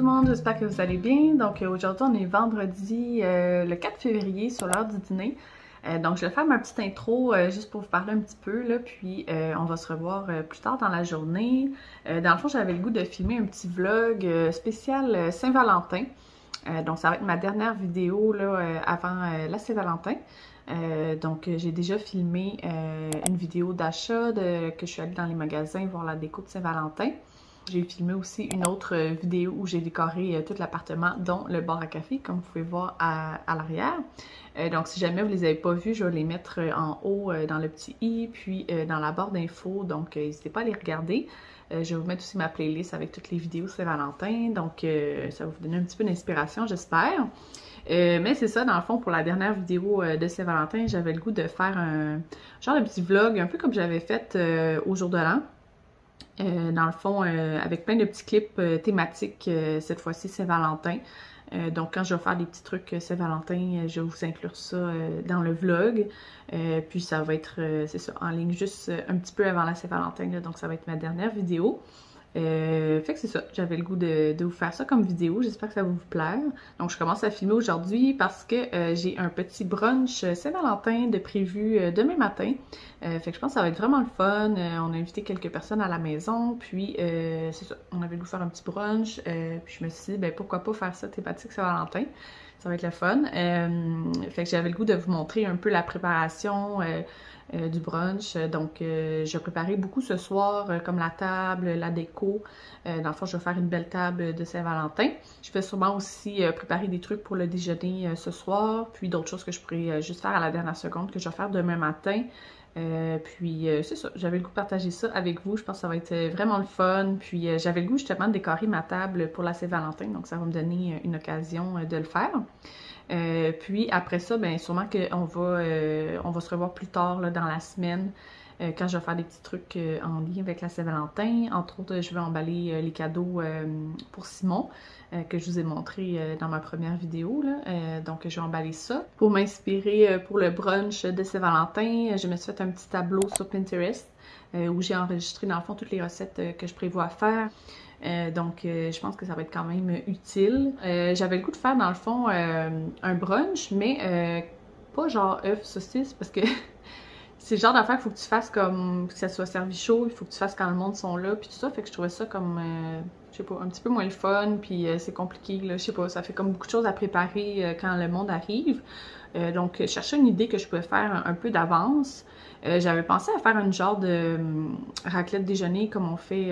tout le monde, j'espère que vous allez bien. Donc aujourd'hui on est vendredi le 4 février sur l'heure du dîner. Donc je vais faire ma petite intro juste pour vous parler un petit peu là, puis on va se revoir plus tard dans la journée. Dans le fond j'avais le goût de filmer un petit vlog spécial Saint-Valentin. Donc ça va être ma dernière vidéo là, avant la Saint-Valentin. Donc j'ai déjà filmé une vidéo d'achat que je suis allée dans les magasins voir la déco de Saint-Valentin. J'ai filmé aussi une autre vidéo où j'ai décoré tout l'appartement, dont le bar à café, comme vous pouvez voir à l'arrière. Donc si jamais vous les avez pas vus, je vais les mettre en haut dans le petit i, puis dans la barre d'infos, donc n'hésitez pas à les regarder. Je vais vous mettre aussi ma playlist avec toutes les vidéos Saint-Valentin, donc ça va vous donner un petit peu d'inspiration, j'espère. Mais c'est ça, dans le fond, pour la dernière vidéo de Saint-Valentin, j'avais le goût de faire un genre de petit vlog, un peu comme j'avais fait au jour de l'an. Dans le fond, avec plein de petits clips thématiques, cette fois-ci Saint-Valentin. Donc quand je vais faire des petits trucs Saint-Valentin, je vais vous inclure ça dans le vlog. Puis ça va être, c'est ça, en ligne juste un petit peu avant la Saint-Valentin, donc ça va être ma dernière vidéo. Fait que c'est ça, j'avais le goût de vous faire ça comme vidéo, j'espère que ça va vous plaire. Donc je commence à filmer aujourd'hui parce que j'ai un petit brunch Saint-Valentin de prévu demain matin. Fait que je pense que ça va être vraiment le fun. On a invité quelques personnes à la maison, puis c'est ça, on avait le goût de faire un petit brunch. Puis je me suis dit, ben pourquoi pas faire ça thématique Saint-Valentin, ça va être le fun. Fait que j'avais le goût de vous montrer un peu la préparation du brunch. Donc, j'ai préparé beaucoup ce soir, comme la table, la déco. Dans le fond, je vais faire une belle table de Saint-Valentin. Je vais sûrement aussi préparer des trucs pour le déjeuner ce soir, puis d'autres choses que je pourrais juste faire à la dernière seconde, que je vais faire demain matin. Puis c'est ça, j'avais le goût de partager ça avec vous. Je pense que ça va être vraiment le fun. Puis j'avais le goût justement de décorer ma table pour la Saint-Valentin, donc ça va me donner une occasion de le faire. Puis après ça, bien sûrement qu'on va se revoir plus tard là, dans la semaine quand je vais faire des petits trucs en lien avec la Saint-Valentin. Entre autres, je vais emballer les cadeaux pour Simon que je vous ai montré dans ma première vidéo. Là. Donc je vais emballer ça. Pour m'inspirer pour le brunch de Saint-Valentin, je me suis fait un petit tableau sur Pinterest où j'ai enregistré dans le fond toutes les recettes que je prévois faire. Donc, je pense que ça va être quand même utile. J'avais le goût de faire, dans le fond, un brunch, mais pas genre œuf, saucisse, parce que c'est le genre d'affaire qu'il faut que tu fasses comme que ça soit servi chaud, il faut que tu fasses quand le monde sont là, puis tout ça. Fait que je trouvais ça comme, je sais pas, un petit peu moins le fun, puis c'est compliqué, là, je sais pas, ça fait comme beaucoup de choses à préparer quand le monde arrive. Donc, je cherchais une idée que je pouvais faire un peu d'avance. J'avais pensé à faire une genre de raclette déjeuner comme on fait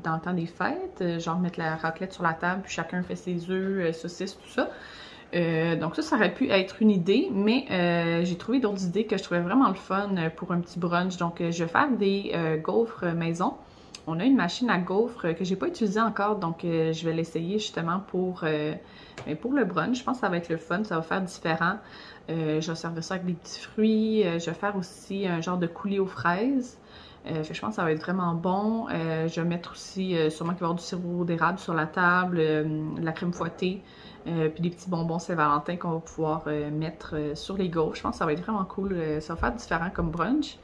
dans le temps des fêtes, genre mettre la raclette sur la table, puis chacun fait ses œufs, saucisses, tout ça. Donc ça aurait pu être une idée, mais j'ai trouvé d'autres idées que je trouvais vraiment le fun pour un petit brunch. Donc je vais faire des gaufres maison. On a une machine à gaufres que j'ai pas utilisée encore, donc je vais l'essayer justement pour le brunch. Je pense que ça va être le fun, ça va faire différent. Je vais servir ça avec des petits fruits. Je vais faire aussi un genre de coulis aux fraises. Fait que je pense que ça va être vraiment bon. Je vais mettre aussi, sûrement qu'il va y avoir du sirop d'érable sur la table, de la crème fouettée, puis des petits bonbons Saint-Valentin qu'on va pouvoir mettre sur les gaufres. Je pense que ça va être vraiment cool. Ça va faire différent comme brunch.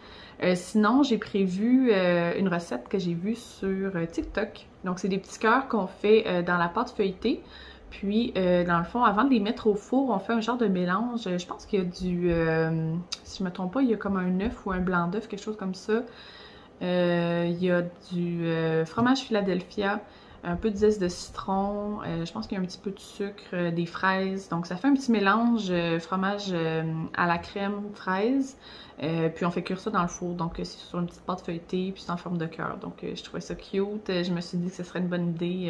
Sinon, j'ai prévu une recette que j'ai vue sur TikTok. Donc, c'est des petits cœurs qu'on fait dans la pâte feuilletée. Puis, dans le fond, avant de les mettre au four, on fait un genre de mélange. Je pense qu'il y a du... si je me trompe pas, il y a comme un œuf ou un blanc d'œuf, quelque chose comme ça. Il y a du fromage Philadelphia, un peu de zeste de citron. Je pense qu'il y a un petit peu de sucre, des fraises. Donc, ça fait un petit mélange fromage à la crème fraise. Puis on fait cuire ça dans le four, donc c'est sur une petite pâte feuilletée, puis c'est en forme de cœur. Donc je trouvais ça cute. Je me suis dit que ce serait une bonne idée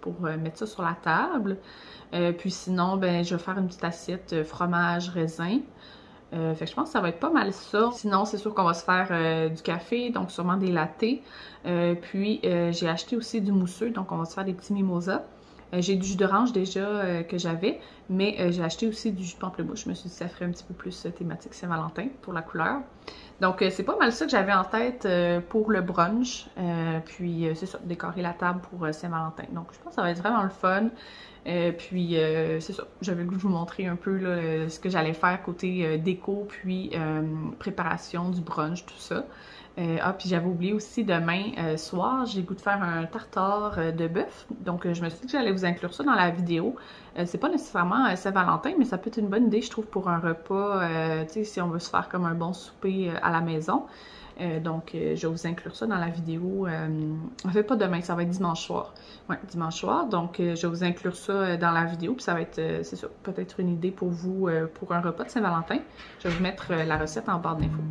pour mettre ça sur la table. Puis sinon, ben je vais faire une petite assiette fromage, raisin. Fait que je pense que ça va être pas mal ça. Sinon, c'est sûr qu'on va se faire du café, donc sûrement des lattés. Puis j'ai acheté aussi du mousseux, donc on va se faire des petits mimosas. J'ai du jus d'orange déjà que j'avais, mais j'ai acheté aussi du jus de pamplemousse. Je me suis dit que ça ferait un petit peu plus thématique Saint-Valentin pour la couleur. Donc c'est pas mal ça que j'avais en tête pour le brunch. Puis c'est ça, décorer la table pour Saint-Valentin. Donc je pense que ça va être vraiment le fun. Puis c'est ça, j'avais le goût de vous montrer un peu là, ce que j'allais faire côté déco, puis préparation du brunch, tout ça. Puis j'avais oublié aussi demain soir, j'ai le goût de faire un tartare de bœuf. Donc je me suis dit que j'allais vous inclure ça dans la vidéo. C'est pas nécessairement Saint-Valentin, mais ça peut être une bonne idée, je trouve, pour un repas, tu sais, si on veut se faire comme un bon souper à la maison. Donc je vais vous inclure ça dans la vidéo. En fait, pas demain, ça va être dimanche soir. Ouais, dimanche soir. Donc je vais vous inclure ça dans la vidéo. Puis ça va être, c'est ça, peut-être une idée pour vous pour un repas de Saint-Valentin. Je vais vous mettre la recette en barre d'infos.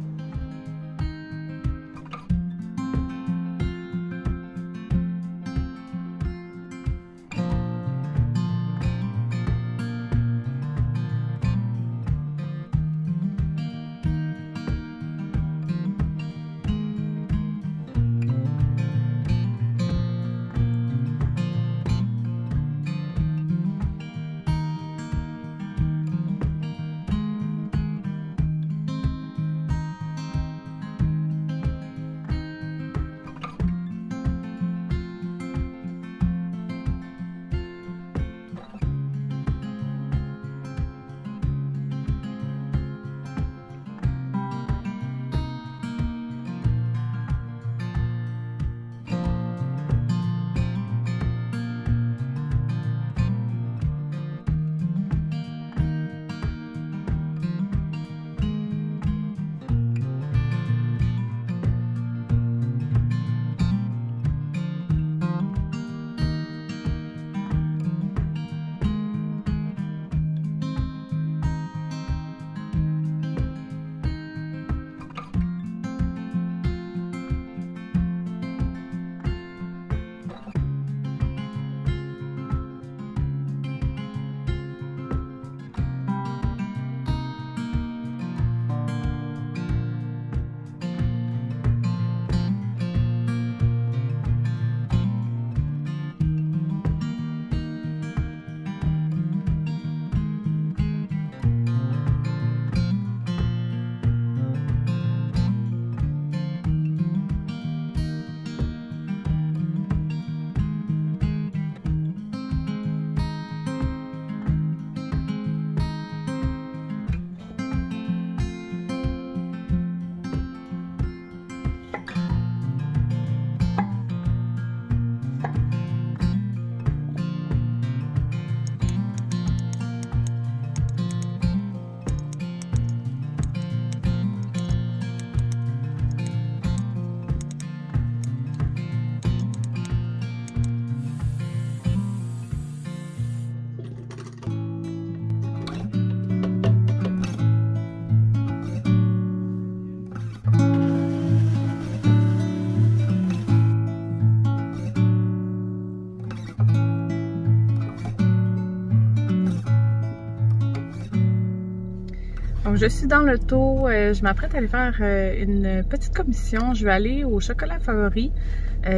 Donc, je suis dans l'auto, je m'apprête à aller faire une petite commission. Je vais aller au chocolat favori.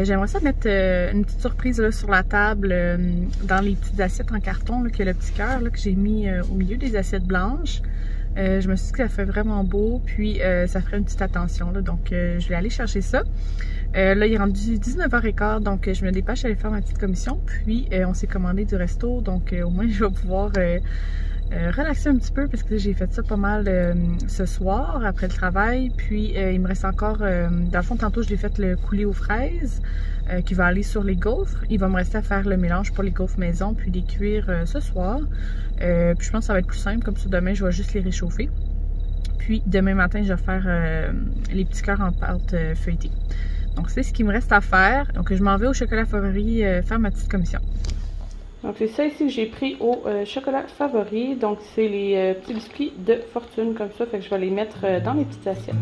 J'aimerais ça mettre une petite surprise là, sur la table dans les petites assiettes en carton, là, que le petit cœur que j'ai mis au milieu des assiettes blanches. Je me suis dit que ça fait vraiment beau, puis ça ferait une petite attention. Là, donc, je vais aller chercher ça. Là, il est rendu 19h15, donc je me dépêche à aller faire ma petite commission. Puis, on s'est commandé du resto, donc au moins, je vais pouvoir relaxer un petit peu parce que j'ai fait ça pas mal ce soir après le travail. Puis il me reste encore, dans le fond tantôt je l'ai fait le coulis aux fraises qui va aller sur les gaufres. Il va me rester à faire le mélange pour les gaufres maison puis les cuire ce soir. Puis je pense que ça va être plus simple, comme ça demain je vais juste les réchauffer. Puis demain matin je vais faire les petits cœurs en pâte feuilletée. Donc c'est ce qu'il me reste à faire. Donc je m'en vais au chocolat favori faire ma petite commission. Donc c'est ça ici que j'ai pris au chocolat favori. Donc c'est les petits biscuits de fortune comme ça. Fait que je vais les mettre dans les petites assiettes.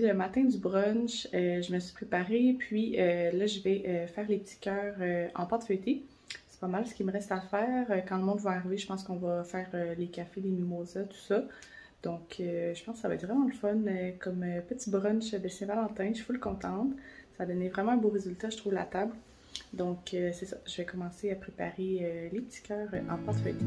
le matin du brunch. Je me suis préparée, puis là, je vais faire les petits cœurs en pâte feuilletée. C'est pas mal ce qu'il me reste à faire. Quand le monde va arriver, je pense qu'on va faire les cafés, les mimosas, tout ça. Donc, je pense que ça va être vraiment le fun comme petit brunch de Saint-Valentin. Je suis full contente. Ça a donné vraiment un beau résultat, je trouve, la table. Donc, c'est ça. Je vais commencer à préparer les petits cœurs en pâte feuilletée.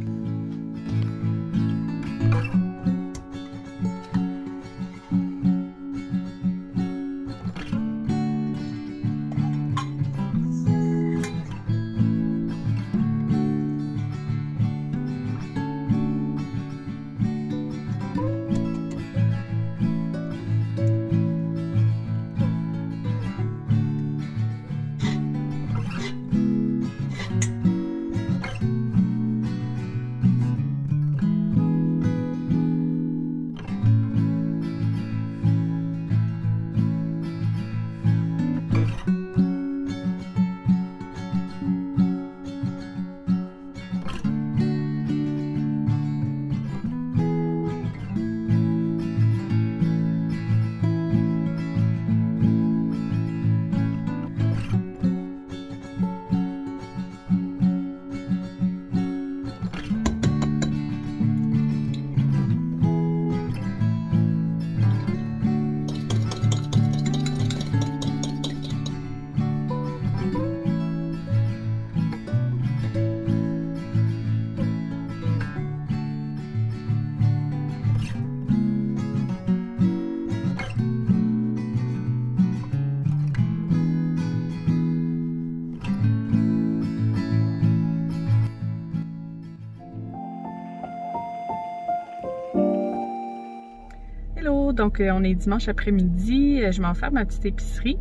Hello, donc on est dimanche après-midi, je m'en vais faire ma petite épicerie.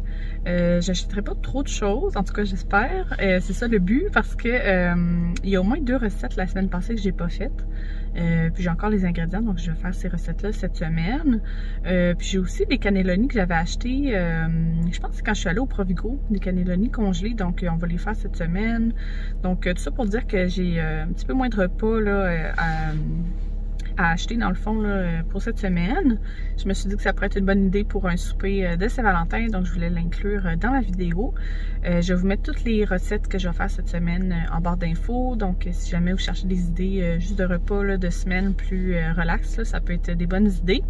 J'achèterai pas trop de choses, en tout cas j'espère. C'est ça le but parce que il y a au moins 2 recettes la semaine passée que j'ai pas faites. Puis j'ai encore les ingrédients, donc je vais faire ces recettes-là cette semaine. Puis j'ai aussi des cannelloni que j'avais achetés, je pense que quand je suis allée au Provigo, des cannelloni congelés, donc on va les faire cette semaine. Donc tout ça pour dire que j'ai un petit peu moins de repas là, à acheter dans le fond là, pour cette semaine. Je me suis dit que ça pourrait être une bonne idée pour un souper de Saint-Valentin, donc je voulais l'inclure dans la vidéo. Je vais vous mettre toutes les recettes que je vais faire cette semaine en barre d'infos, donc si jamais vous cherchez des idées juste de repas là, de semaine plus relax, là, ça peut être des bonnes idées.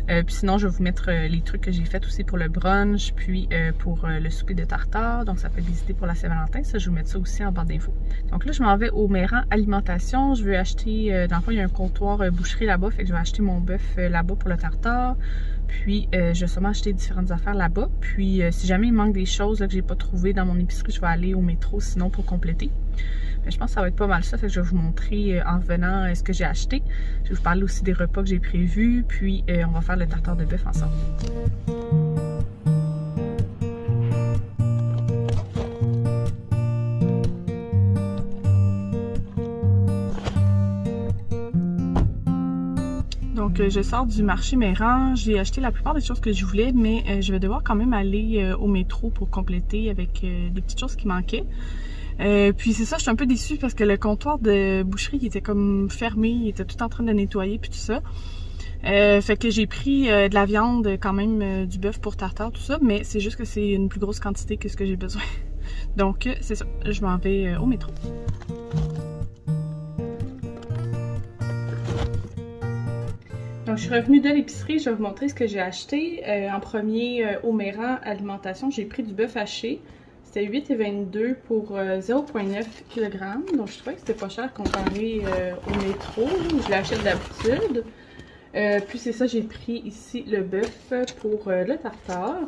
Puis sinon, je vais vous mettre les trucs que j'ai fait aussi pour le brunch, puis pour le souper de tartare. Donc, ça peut être des idées pour la Saint-Valentin. Ça, je vais vous mettre ça aussi en barre d'infos. Donc là, je m'en vais au Méran Alimentation. Je veux acheter, dans le fond, il y a un comptoir boucherie là-bas. Fait que je vais acheter mon bœuf là-bas pour le tartare. Puis, je vais sûrement acheter différentes affaires là-bas. Puis, si jamais il manque des choses là, que j'ai pas trouvées dans mon épicerie, je vais aller au métro sinon pour compléter. Mais je pense que ça va être pas mal ça, fait que je vais vous montrer en revenant ce que j'ai acheté. Je vais vous parler aussi des repas que j'ai prévus, puis on va faire le tartare de bœuf ensemble. Donc je sors du marché Méran, j'ai acheté la plupart des choses que je voulais, mais je vais devoir quand même aller au métro pour compléter avec des petites choses qui manquaient. Puis c'est ça, je suis un peu déçue parce que le comptoir de boucherie il était comme fermé, il était tout en train de nettoyer puis tout ça. Fait que j'ai pris de la viande, quand même du bœuf pour tartare, tout ça, mais c'est juste que c'est une plus grosse quantité que ce que j'ai besoin. Donc c'est ça, je m'en vais au métro. Donc je suis revenue de l'épicerie, je vais vous montrer ce que j'ai acheté. En premier, au Méran Alimentation, j'ai pris du bœuf haché. C'était 8,22 pour 0,9 kg. Donc je trouvais que c'était pas cher comparé au métro, où je l'achète d'habitude. Puis c'est ça, j'ai pris ici le bœuf pour le tartare.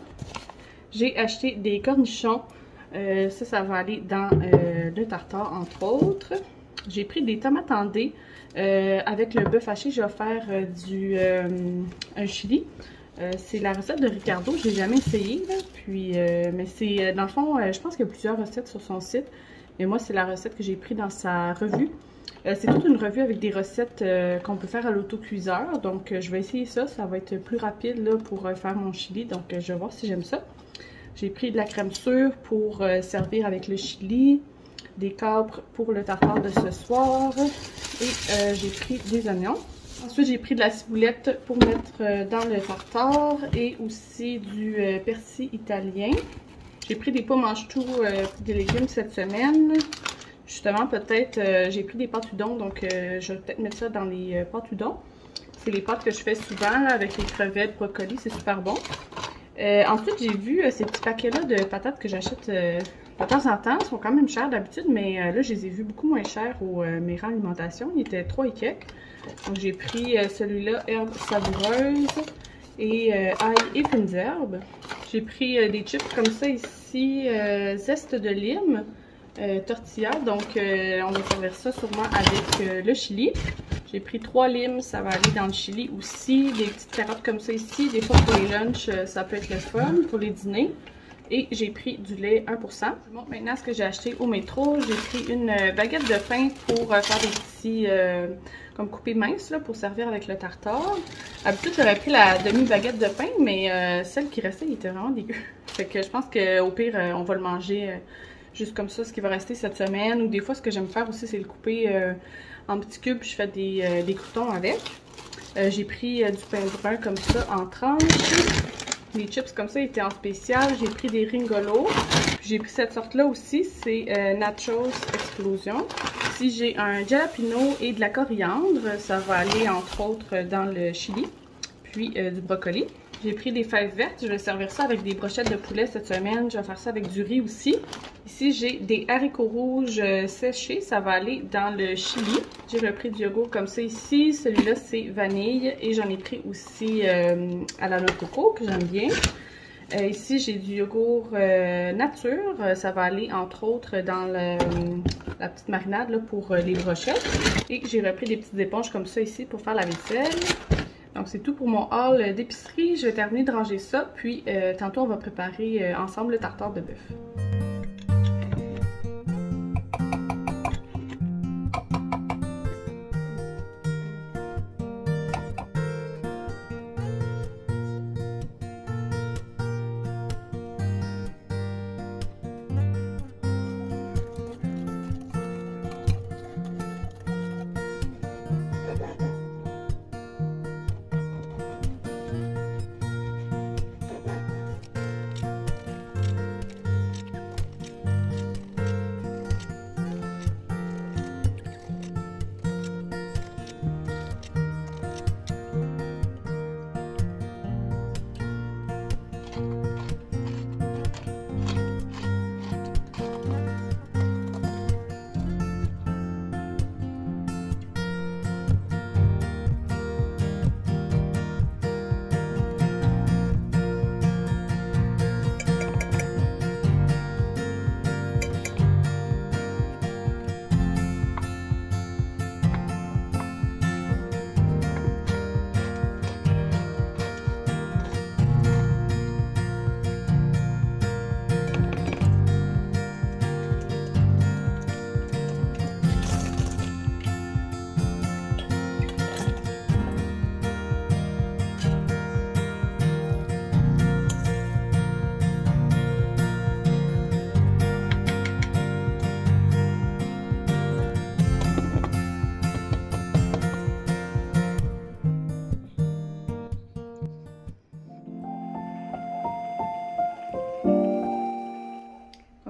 J'ai acheté des cornichons. Ça va aller dans le tartare, entre autres. J'ai pris des tomates en dés. Avec le bœuf haché, je vais faire un chili. C'est la recette de Ricardo, je l'ai jamais essayé, là. Puis, mais c'est, dans le fond, je pense qu'il y a plusieurs recettes sur son site. Mais moi, c'est la recette que j'ai prise dans sa revue. C'est toute une revue avec des recettes qu'on peut faire à l'autocuiseur. Donc, je vais essayer ça. Ça va être plus rapide là, pour faire mon chili. Donc, je vais voir si j'aime ça. J'ai pris de la crème sûre pour servir avec le chili. Des câpres pour le tartare de ce soir. Et j'ai pris des oignons. Ensuite, j'ai pris de la ciboulette pour mettre dans le tartare et aussi du persil italien. J'ai pris des pommes mange-tout des légumes cette semaine. Justement, peut-être, j'ai pris des pâtes udon, donc je vais peut-être mettre ça dans les pâtes udon. C'est les pâtes que je fais souvent là, avec les crevettes, brocolis, c'est super bon. Ensuite, j'ai vu ces petits paquets-là de patates que j'achète de temps en temps. Ils sont quand même chers d'habitude, mais là, je les ai vus beaucoup moins chers au Mera Alimentation. Ils étaient 3 et quelques. Donc, j'ai pris celui-là, herbes savoureuses et ail et fines herbes. J'ai pris des chips comme ça ici, zeste de lime, tortilla. Donc, on va servir ça sûrement avec le chili. J'ai pris 3 limes, ça va aller dans le chili aussi. Des petites carottes comme ça ici. Des fois pour les lunchs, ça peut être le fun pour les dîners. Et j'ai pris du lait 1%. Je vous montre maintenant ce que j'ai acheté au métro. J'ai pris une baguette de pain pour faire des petits comme coupés minces là, pour servir avec le tartare. D'habitude, j'aurais pris la demi-baguette de pain, mais celle qui restait, il était vraiment dégueu. Fait que je pense qu'au pire, on va le manger juste comme ça, ce qui va rester cette semaine. Ou des fois, ce que j'aime faire aussi, c'est le couper en petits cubes, puis je fais des croûtons avec. J'ai pris du pain brun comme ça en tranches. Les chips comme ça étaient en spécial. J'ai pris des Ringolos. J'ai pris cette sorte-là aussi, c'est Nachos Explosion. Ici, j'ai un jalapeno et de la coriandre. Ça va aller entre autres dans le chili. Puis du brocoli. J'ai pris des fèves vertes. Je vais servir ça avec des brochettes de poulet cette semaine. Je vais faire ça avec du riz aussi. Ici, j'ai des haricots rouges séchés. Ça va aller dans le chili. J'ai repris du yogourt comme ça ici. Celui-là, c'est vanille. Et j'en ai pris aussi à la noix de coco, que j'aime bien. Ici, j'ai du yogourt nature. Ça va aller, entre autres, dans la petite marinade là, pour les brochettes. Et j'ai repris des petites éponges comme ça ici pour faire la vaisselle. Donc, c'est tout pour mon haul d'épicerie. Je vais terminer de ranger ça. Puis, tantôt, on va préparer ensemble le tartare de bœuf.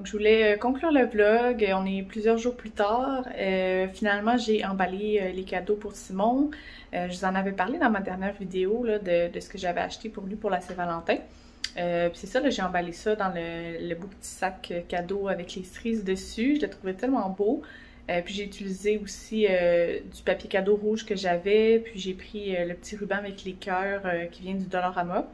Je voulais conclure le vlog, on est plusieurs jours plus tard. Finalement, j'ai emballé les cadeaux pour Simon. Je vous en avais parlé dans ma dernière vidéo là, de ce que j'avais acheté pour lui pour la Saint-Valentin. Puis c'est ça, j'ai emballé ça dans le beau petit sac cadeau avec les cerises dessus. Je le trouvais tellement beau. Puis j'ai utilisé aussi du papier cadeau rouge que j'avais. Puis j'ai pris le petit ruban avec les cœurs qui vient du Dollarama.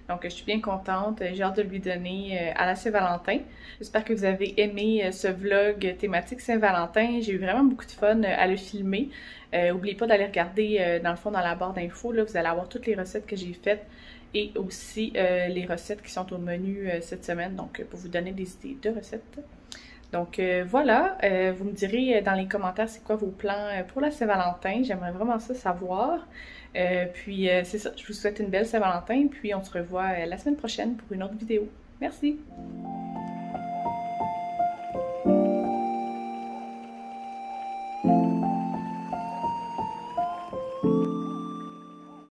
Donc, je suis bien contente. J'ai hâte de lui donner à la Saint-Valentin. J'espère que vous avez aimé ce vlog thématique Saint-Valentin. J'ai eu vraiment beaucoup de fun à le filmer. N'oubliez pas d'aller regarder dans le fond dans la barre d'infos. Vous allez avoir toutes les recettes que j'ai faites et aussi les recettes qui sont au menu cette semaine. Donc, pour vous donner des idées de recettes. Donc voilà, vous me direz dans les commentaires c'est quoi vos plans pour la Saint-Valentin. J'aimerais vraiment ça savoir. Puis c'est ça, je vous souhaite une belle Saint-Valentin. Puis on se revoit la semaine prochaine pour une autre vidéo. Merci!